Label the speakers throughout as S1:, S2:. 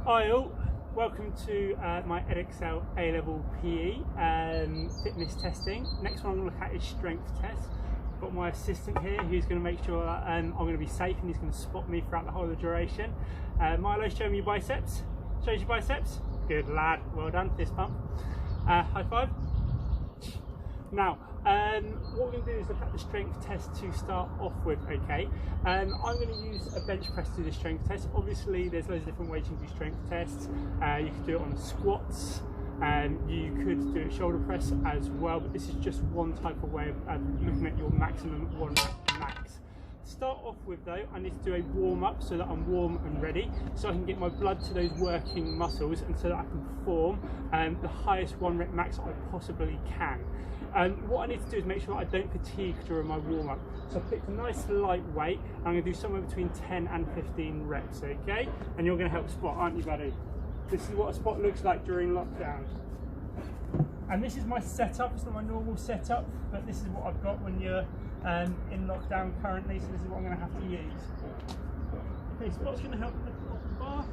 S1: Hi all, welcome to my edexcel A-level PE fitness testing. Next one I'm going to look at is strength test. I've got my assistant here who's going to make sure that I'm going to be safe, and he's going to spot me throughout the whole of the duration. Milo, show me your biceps. Shows your biceps? Good lad, well done, fist pump. High five. Now, what we're going to do is look at the strength test to start off with, okay? I'm going to use a bench press to do the strength test. Obviously, there's loads of different ways you can do strength tests. You could do it on the squats, you could do a shoulder press as well, but this is just one type of way of looking at your maximum one rep max. To start off with though, I need to do a warm up so that I'm warm and ready, so I can get my blood to those working muscles and so that I can perform the highest one rep max I possibly can. What I need to do is make sure I don't fatigue during my warm up. So I picked a nice light weight. I'm going to do somewhere between 10 and 15 reps, okay? And you're going to help spot, aren't you, buddy? This is what a spot looks like during lockdown. And this is my setup. It's not my normal setup, but this is what I've got when you're in lockdown currently, so this is what I'm going to have to use. Okay, spot's going to help lift off the bar.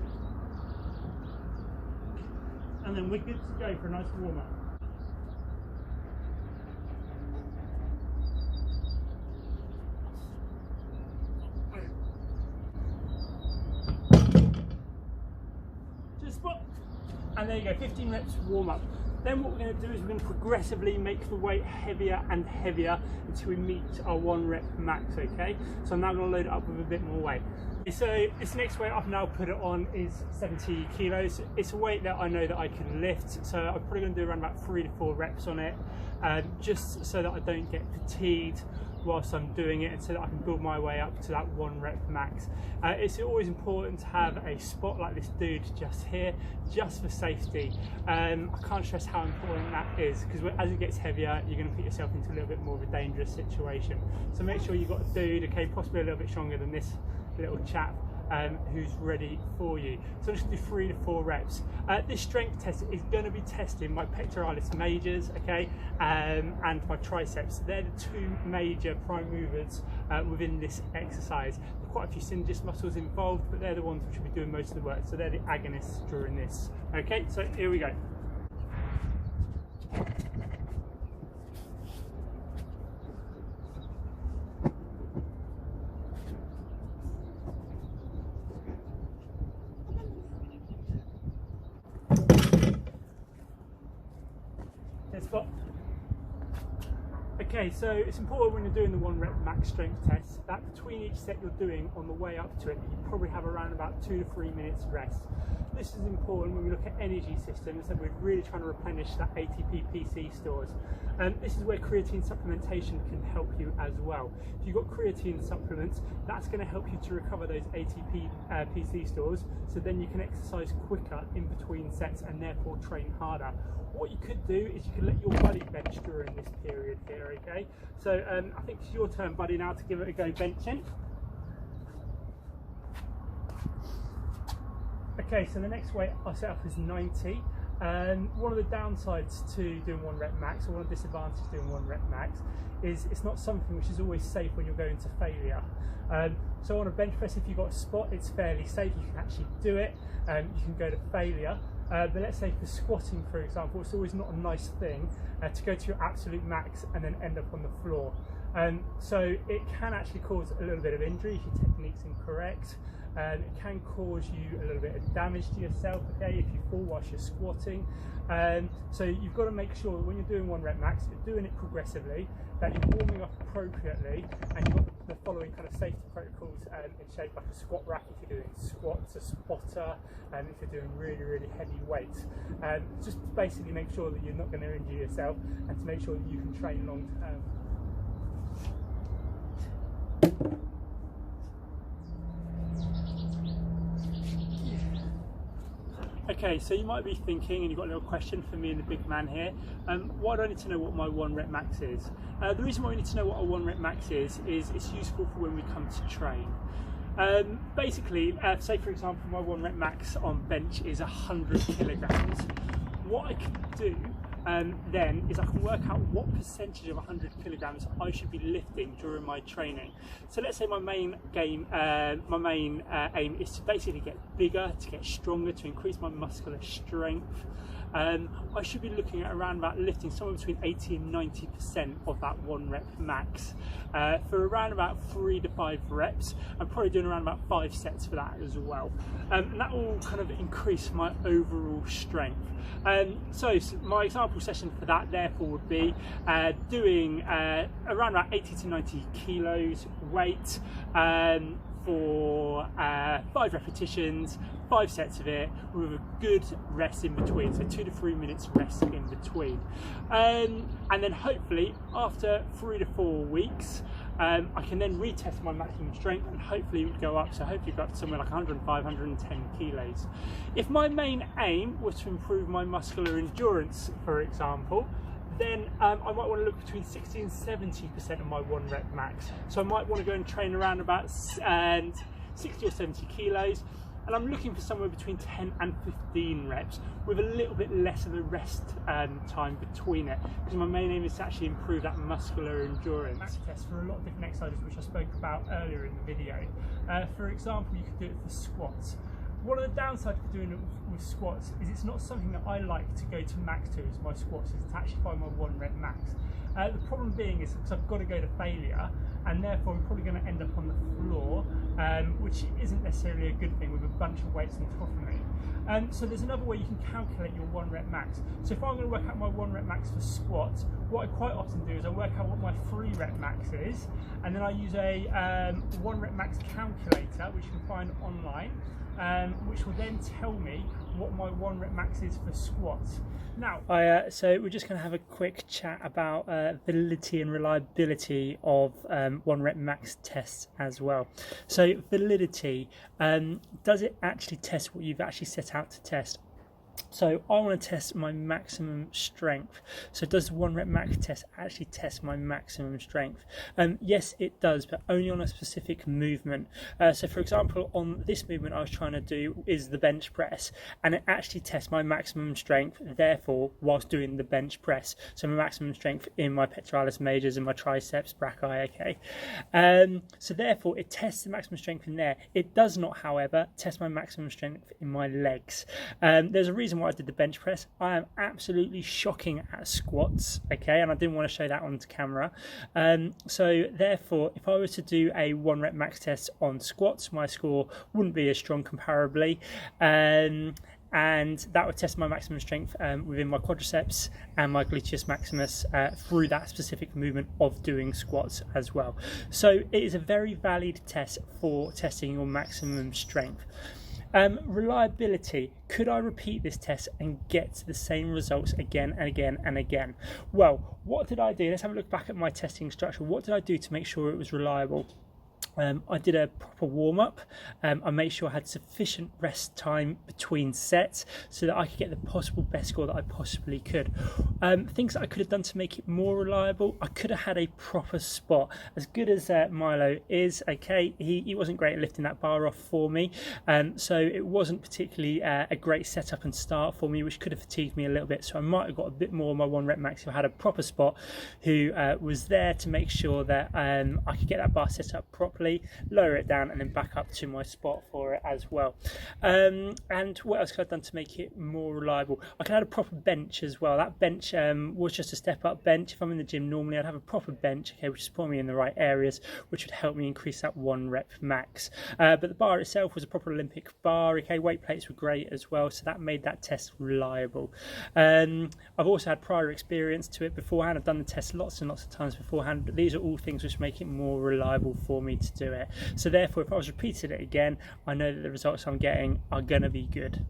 S1: And then we're good to go for a nice warm up. Spot, and there you go, 15 reps warm up. Then what we're going to do is we're going to progressively make the weight heavier and heavier until we meet our one rep max, okay? So I'm now going to load it up with a bit more weight. So this next weight I've now put it on is 70 kilos. It's a weight that I know that I can lift, so I'm probably going to do around about 3 to 4 reps on it, just so that I don't get fatigued whilst I'm doing it, and so that I can build my way up to that one rep max. It's always important to have a spot like this dude just here, just for safety. I can't stress how important that is, because as it gets heavier, you're going to put yourself into a little bit more of a dangerous situation. So make sure you've got a dude, okay, possibly a little bit stronger than this little chap, who's ready for you. So I'm just going to do 3 to 4 reps. This strength test is going to be testing my pectoralis majors, okay, and my triceps. They're the 2 major prime movers within this exercise. There are quite a few synergist muscles involved, but they're the ones which will be doing most of the work, so they're the agonists during this. Okay, so here we go. Spot. Okay, so it's important when you're doing the one rep max strength test that between each set you're doing on the way up to it, you probably have around about 2 to 3 minutes rest. This is important when we look at energy systems, and we're really trying to replenish that ATP PC stores. This is where creatine supplementation can help you as well. If you've got creatine supplements, that's going to help you to recover those ATP PC stores, so then you can exercise quicker in between sets and therefore train harder. What you could do is you could let your buddy bench during this period here, okay? So I think it's your turn, buddy, now to give it a go benching. Okay, so the next weight I set up is 90. One of the downsides to doing one rep max, or one of the disadvantages to doing one rep max, is it's not something which is always safe when you're going to failure. So on a bench press, if you've got a spot, it's fairly safe, you can actually do it, you can go to failure. But let's say for squatting, for example, it's always not a nice thing to go to your absolute max and then end up on the floor. So it can actually cause a little bit of injury if your technique's incorrect. It can cause you a little bit of damage to yourself, okay, if you fall whilst you're squatting. So you've got to make sure that when you're doing one rep max, you're doing it progressively, that you're warming up appropriately, and you've got the following kind of safety protocols in shape, like a squat rack if you're doing squats, a spotter, and if you're doing really, really heavy weights. Just to basically make sure that you're not going to injure yourself, and to make sure that you can train long term. Okay, so you might be thinking, and you've got a little question for me and the big man here, why do I need to know what my one rep max is? The reason why we need to know what our one rep max is it's useful for when we come to train. Basically, say for example, my one rep max on bench is 100 kilograms. What I can do then is I can work out what percentage of 100 kilograms I should be lifting during my training. So let's say my main aim is to basically get bigger, to get stronger, to increase my muscular strength. I should be looking at around about lifting somewhere between 80 and 90% of that 1 rep max for around about 3 to 5 reps. I'm probably doing around about 5 sets for that as well, and that will kind of increase my overall strength. So my example session for that therefore would be doing around about 80 to 90 kilos weight for 5 repetitions, 5 sets of it, with a good rest in between, so 2 to 3 minutes rest in between. And then hopefully after 3 to 4 weeks, I can then retest my maximum strength and hopefully it would go up, so hopefully go up to somewhere like 105, 110 kilos. If my main aim was to improve my muscular endurance, for example, then I might want to look between 60 and 70% of my 1 rep max. So I might want to go and train around about 60 or 70 kilos, and I'm looking for somewhere between 10 and 15 reps with a little bit less of a rest time between it, because my main aim is to actually improve that muscular endurance. Max test for a lot of different exercises which I spoke about earlier in the video. For example, you could do it for squats. One of the downsides of doing it with squats is it's not something that I like to go to max to as my squats, is to actually find my 1 rep max. The problem being is because I've got to go to failure, and therefore I'm probably going to end up on the floor, which isn't necessarily a good thing with a bunch of weights on top of me. So there's another way you can calculate your 1 rep max. So if I'm going to work out my 1 rep max for squats, what I quite often do is I work out what my 3 rep max is, and then I use a 1 rep max calculator, which you can find online, which will then tell me what my 1 rep max is for squats. Now, so we're just going to have a quick chat about validity and reliability of 1 rep max tests as well. So validity, does it actually test what you've actually set out to test? So I want to test my maximum strength. So does the 1 rep max test actually test my maximum strength? Yes, it does, but only on a specific movement. So for example, on this movement I was trying to do is the bench press, and it actually tests my maximum strength, therefore, whilst doing the bench press. So my maximum strength in my pectoralis majors and my triceps brachii, okay? So therefore, it tests the maximum strength in there. It does not, however, test my maximum strength in my legs. There's a reason why I did the bench press. I am absolutely shocking at squats, okay, and I didn't want to show that on camera. So therefore, if I was to do a 1 rep max test on squats, my score wouldn't be as strong comparably, and that would test my maximum strength within my quadriceps and my gluteus maximus through that specific movement of doing squats as well. So it is a very valid test for testing your maximum strength. Reliability. Could I repeat this test and get the same results again and again and again? Well, what did I do? Let's have a look back at my testing structure. What did I do to make sure it was reliable? I did a proper warm-up. I made sure I had sufficient rest time between sets so that I could get the possible best score that I possibly could. Things that I could have done to make it more reliable, I could have had a proper spot. As good as Milo is, okay, he wasn't great at lifting that bar off for me, so it wasn't particularly a great setup and start for me, which could have fatigued me a little bit. So I might have got a bit more on my 1 rep max if I had a proper spot who was there to make sure that I could get that bar set up properly, lower it down, and then back up to my spot for it as well. And what else could I have done to make it more reliable? I could have had a proper bench as well. That bench was just a step up bench. If I'm in the gym normally, I'd have a proper bench, okay, which is putting me in the right areas, which would help me increase that 1 rep max. But the bar itself was a proper Olympic bar, okay, weight plates were great as well, so that made that test reliable. I've also had prior experience to it beforehand. I've done the test lots and lots of times beforehand, but these are all things which make it more reliable for me to do it. So therefore, if I was repeating it again, I know that the results I'm getting are going to be good.